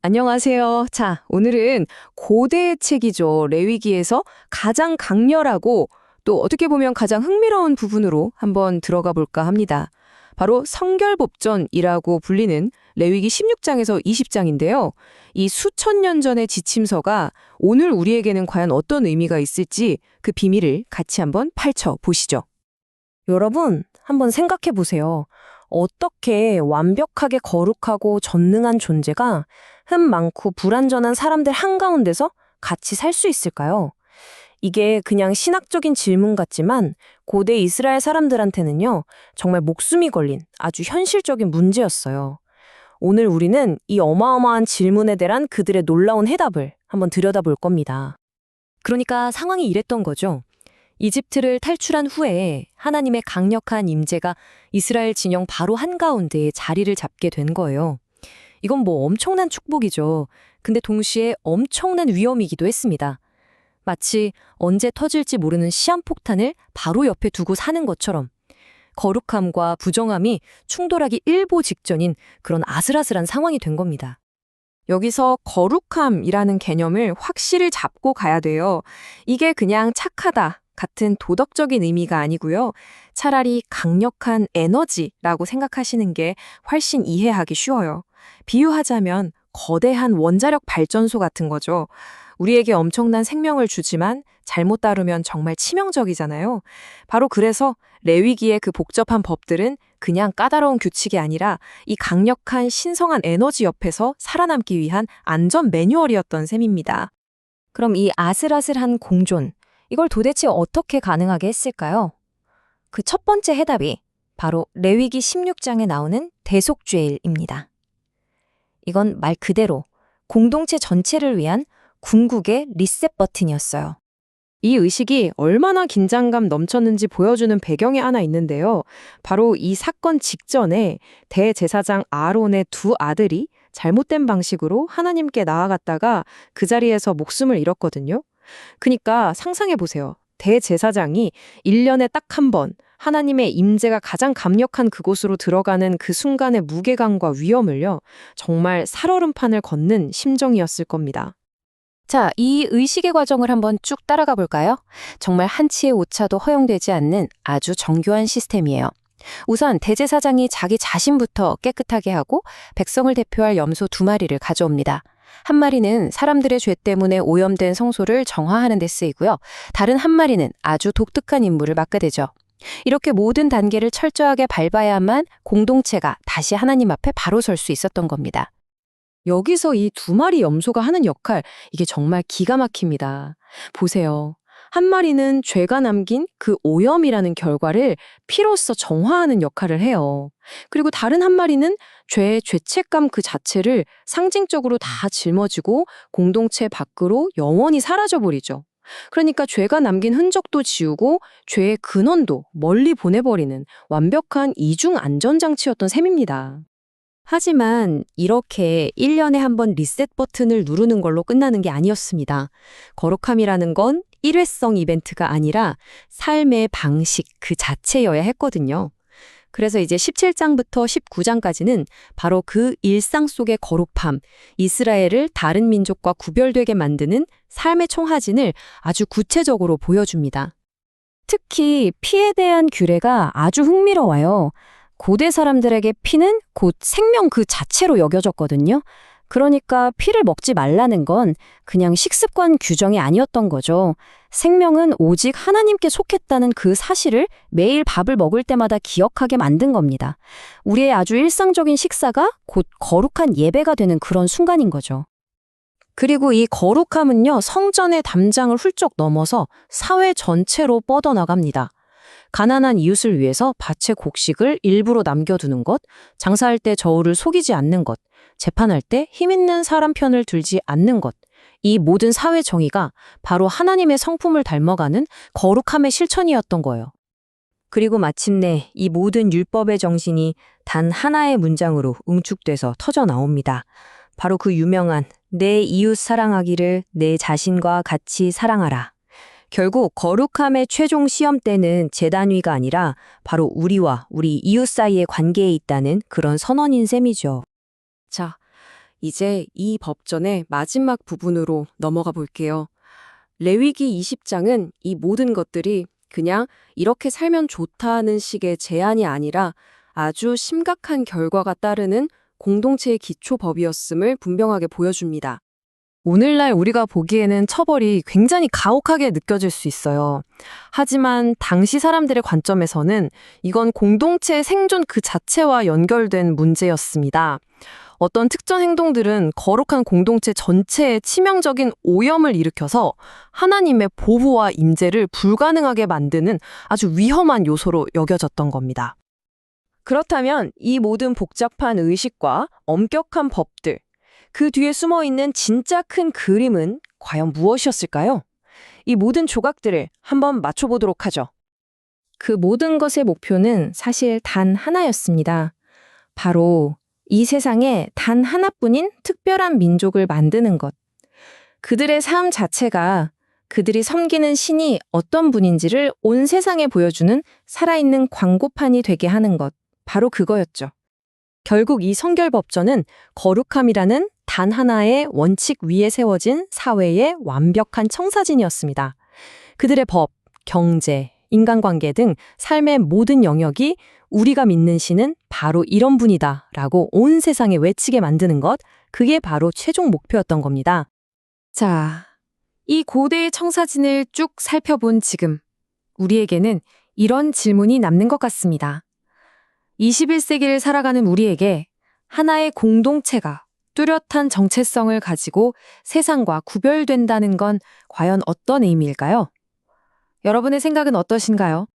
안녕하세요. 자, 오늘은 고대의 책이죠. 레위기에서 가장 강렬하고 또 어떻게 보면 가장 흥미로운 부분으로 한번 들어가 볼까 합니다. 바로 성결법전이라고 불리는 레위기 16장에서 20장인데요. 이 수천 년 전의 지침서가 오늘 우리에게는 과연 어떤 의미가 있을지 그 비밀을 같이 한번 파헤쳐 보시죠. 여러분, 한번 생각해 보세요. 어떻게 완벽하게 거룩하고 전능한 존재가 흠 많고 불완전한 사람들 한가운데서 같이 살 수 있을까요? 이게 그냥 신학적인 질문 같지만 고대 이스라엘 사람들한테는요, 정말 목숨이 걸린 아주 현실적인 문제였어요. 오늘 우리는 이 어마어마한 질문에 대한 그들의 놀라운 해답을 한번 들여다볼 겁니다. 그러니까 상황이 이랬던 거죠. 이집트를 탈출한 후에 하나님의 강력한 임재가 이스라엘 진영 바로 한가운데에 자리를 잡게 된 거예요. 이건 뭐 엄청난 축복이죠. 근데 동시에 엄청난 위험이기도 했습니다. 마치 언제 터질지 모르는 시한폭탄을 바로 옆에 두고 사는 것처럼 거룩함과 부정함이 충돌하기 일보 직전인 그런 아슬아슬한 상황이 된 겁니다. 여기서 거룩함이라는 개념을 확실히 잡고 가야 돼요. 이게 그냥 착하다 같은 도덕적인 의미가 아니고요. 차라리 강력한 에너지라고 생각하시는 게 훨씬 이해하기 쉬워요. 비유하자면 거대한 원자력 발전소 같은 거죠. 우리에게 엄청난 생명을 주지만 잘못 다루면 정말 치명적이잖아요. 바로 그래서 레위기의 그 복잡한 법들은 그냥 까다로운 규칙이 아니라 이 강력한 신성한 에너지 옆에서 살아남기 위한 안전 매뉴얼이었던 셈입니다. 그럼 이 아슬아슬한 공존, 이걸 도대체 어떻게 가능하게 했을까요? 그 첫 번째 해답이 바로 레위기 16장에 나오는 대속죄일입니다. 이건 말 그대로 공동체 전체를 위한 궁극의 리셋 버튼이었어요. 이 의식이 얼마나 긴장감 넘쳤는지 보여주는 배경이 하나 있는데요. 바로 이 사건 직전에 대제사장 아론의 두 아들이 잘못된 방식으로 하나님께 나아갔다가 그 자리에서 목숨을 잃었거든요. 그러니까 상상해 보세요. 대제사장이 1년에 딱 한 번 하나님의 임재가 가장 강력한 그곳으로 들어가는 그 순간의 무게감과 위험을요. 정말 살얼음판을 걷는 심정이었을 겁니다. 자, 이 의식의 과정을 한번 쭉 따라가 볼까요? 정말 한치의 오차도 허용되지 않는 아주 정교한 시스템이에요. 우선 대제사장이 자기 자신부터 깨끗하게 하고 백성을 대표할 염소 2마리를 가져옵니다. 한 마리는 사람들의 죄 때문에 오염된 성소를 정화하는 데 쓰이고요. 다른 한 마리는 아주 독특한 임무를 맡게 되죠. 이렇게 모든 단계를 철저하게 밟아야만 공동체가 다시 하나님 앞에 바로 설 수 있었던 겁니다. 여기서 이 2마리 염소가 하는 역할, 이게 정말 기가 막힙니다. 보세요. 한 마리는 죄가 남긴 그 오염이라는 결과를 피로써 정화하는 역할을 해요. 그리고 다른 한 마리는 죄의 죄책감 그 자체를 상징적으로 다 짊어지고 공동체 밖으로 영원히 사라져버리죠. 그러니까 죄가 남긴 흔적도 지우고 죄의 근원도 멀리 보내버리는 완벽한 이중 안전장치였던 셈입니다. 하지만 이렇게 1년에 한 번 리셋 버튼을 누르는 걸로 끝나는 게 아니었습니다. 거룩함이라는 건 일회성 이벤트가 아니라 삶의 방식 그 자체여야 했거든요. 그래서 이제 17장부터 19장까지는 바로 그 일상 속의 거룩함, 이스라엘을 다른 민족과 구별되게 만드는 삶의 청하진을 아주 구체적으로 보여줍니다. 특히 피에 대한 규례가 아주 흥미로워요. 고대 사람들에게 피는 곧 생명 그 자체로 여겨졌거든요. 그러니까 피를 먹지 말라는 건 그냥 식습관 규정이 아니었던 거죠. 생명은 오직 하나님께 속했다는 그 사실을 매일 밥을 먹을 때마다 기억하게 만든 겁니다. 우리의 아주 일상적인 식사가 곧 거룩한 예배가 되는 그런 순간인 거죠. 그리고 이 거룩함은요, 성전의 담장을 훌쩍 넘어서 사회 전체로 뻗어나갑니다. 가난한 이웃을 위해서 밭에 곡식을 일부러 남겨두는 것, 장사할 때 저울을 속이지 않는 것, 재판할 때 힘 있는 사람 편을 들지 않는 것, 이 모든 사회 정의가 바로 하나님의 성품을 닮아가는 거룩함의 실천이었던 거예요. 그리고 마침내 이 모든 율법의 정신이 단 하나의 문장으로 응축돼서 터져 나옵니다. 바로 그 유명한 내 이웃 사랑하기를 내 자신과 같이 사랑하라. 결국 거룩함의 최종 시험대는 제단위가 아니라 바로 우리와 우리 이웃 사이의 관계에 있다는 그런 선언인 셈이죠. 자, 이제 이 법전의 마지막 부분으로 넘어가 볼게요. 레위기 20장은 이 모든 것들이 그냥 이렇게 살면 좋다는 식의 제안이 아니라 아주 심각한 결과가 따르는 공동체의 기초법이었음을 분명하게 보여줍니다. 오늘날 우리가 보기에는 처벌이 굉장히 가혹하게 느껴질 수 있어요. 하지만 당시 사람들의 관점에서는 이건 공동체의 생존 그 자체와 연결된 문제였습니다. 어떤 특정 행동들은 거룩한 공동체 전체에 치명적인 오염을 일으켜서 하나님의 보호와 임재를 불가능하게 만드는 아주 위험한 요소로 여겨졌던 겁니다. 그렇다면 이 모든 복잡한 의식과 엄격한 법들, 그 뒤에 숨어 있는 진짜 큰 그림은 과연 무엇이었을까요? 이 모든 조각들을 한번 맞춰보도록 하죠. 그 모든 것의 목표는 사실 단 하나였습니다. 바로 이 세상에 단 하나뿐인 특별한 민족을 만드는 것. 그들의 삶 자체가 그들이 섬기는 신이 어떤 분인지를 온 세상에 보여주는 살아있는 광고판이 되게 하는 것. 바로 그거였죠. 결국 이 성결법전은 거룩함이라는 단 하나의 원칙 위에 세워진 사회의 완벽한 청사진이었습니다. 그들의 법, 경제, 인간관계 등 삶의 모든 영역이 우리가 믿는 신은 바로 이런 분이다 라고 온 세상에 외치게 만드는 것, 그게 바로 최종 목표였던 겁니다. 자, 이 고대의 청사진을 쭉 살펴본 지금 우리에게는 이런 질문이 남는 것 같습니다. 21세기를 살아가는 우리에게 하나의 공동체가 뚜렷한 정체성을 가지고 세상과 구별된다는 건 과연 어떤 의미일까요? 여러분의 생각은 어떠신가요?